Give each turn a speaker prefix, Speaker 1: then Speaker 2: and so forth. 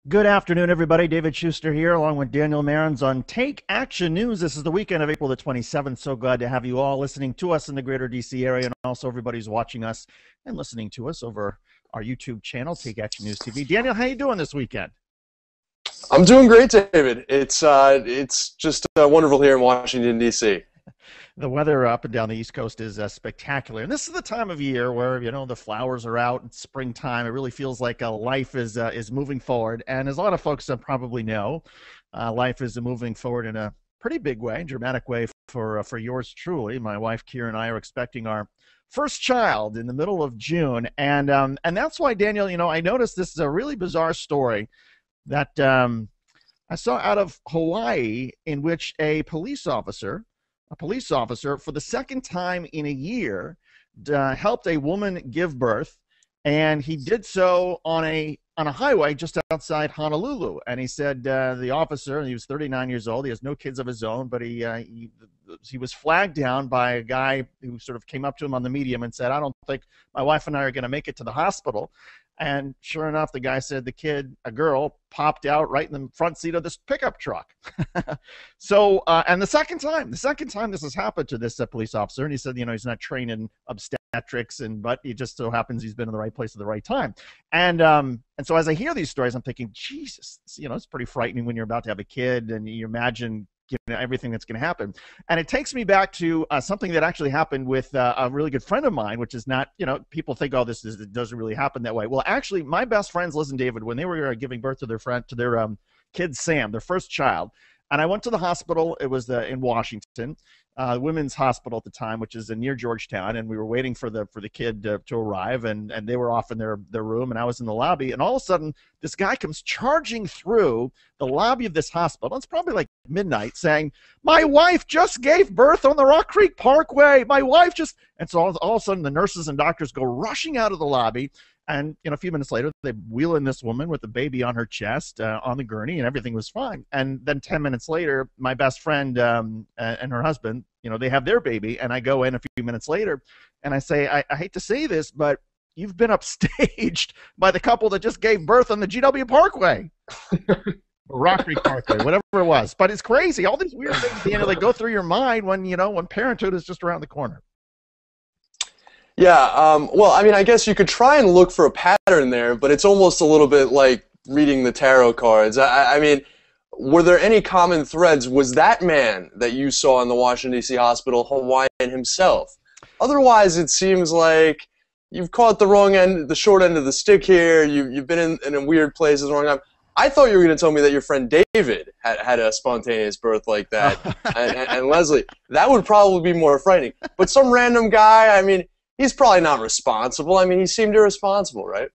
Speaker 1: Good afternoon, everybody. David Shuster here, along with Daniel Marins on Take Action News. This is the weekend of April the 27th. So glad to have you all listening to us in the greater DC area, and also everybody's watching us and listening to us over our YouTube channel, Take Action News TV. Daniel, how you doing this weekend?
Speaker 2: I'm doing great, David. It's just wonderful here in Washington, D.C.
Speaker 1: The weather up and down the East Coast is spectacular, and this is the time of year where the flowers are out. It's springtime. It really feels like life is moving forward, and as a lot of folks probably know, life is moving forward in a pretty big way, dramatic way for yours truly. My wife Kira and I are expecting our first child in the middle of June, and that's why, Daniel, I noticed this is a really bizarre story that I saw out of Hawaii, in which a police officer, for the second time in a year, helped a woman give birth, and he did so on a highway just outside Honolulu. And he said, the officer, and he was 39 years old, he has no kids of his own, but he was flagged down by a guy who sort of came up to him on the medium and said, "I don't think my wife and I are going to make it to the hospital." And sure enough, the guy said a girl, popped out right in the front seat of this pickup truck. So, and the second time this has happened to this police officer, and he said, he's not trained in obstetrics, but it just so happens he's been in the right place at the right time. And so as I hear these stories, I'm thinking, Jesus, it's pretty frightening when you're about to have a kid, and you imagine everything that's going to happen. And it takes me back to something that actually happened with a really good friend of mine, which is not, people think, oh, it doesn't really happen that way. Well, actually, my best friends, Liz and David, when they were giving birth to their kid, Sam, their first child, and I went to the hospital. It was in Washington, women's hospital at the time, which is near Georgetown, and we were waiting for the kid to arrive, and they were off in their room, and I was in the lobby, and all of a sudden this guy comes charging through the lobby of this hospital. It's probably like midnight, saying, "My wife just gave birth on the Rock Creek Parkway. My wife just..." And so all of a sudden the nurses and doctors go rushing out of the lobby, and a few minutes later they wheel in this woman with the baby on her chest, on the gurney, and everything was fine. And then 10 minutes later, my best friend and her husband, they have their baby, and I go in a few minutes later, and I say, I hate to say this, but you've been upstaged by the couple that just gave birth on the GW Parkway. Or Rock Creek Parkway, whatever it was. But it's crazy. All these weird things, they go through your mind when parenthood is just around the corner.
Speaker 2: Yeah, well, I mean, I guess you could try and look for a pattern there, but it's almost a little bit like reading the tarot cards. I mean, were there any common threads? Was that man that you saw in the Washington, D.C. hospital Hawaiian himself? Otherwise, it seems like you've caught the short end of the stick here. You've been in a weird place at the wrong time. I thought you were going to tell me that your friend David had a spontaneous birth like that, and Leslie. That would probably be more frightening. But some random guy, I mean, he's probably not responsible. I mean, he seemed irresponsible, right?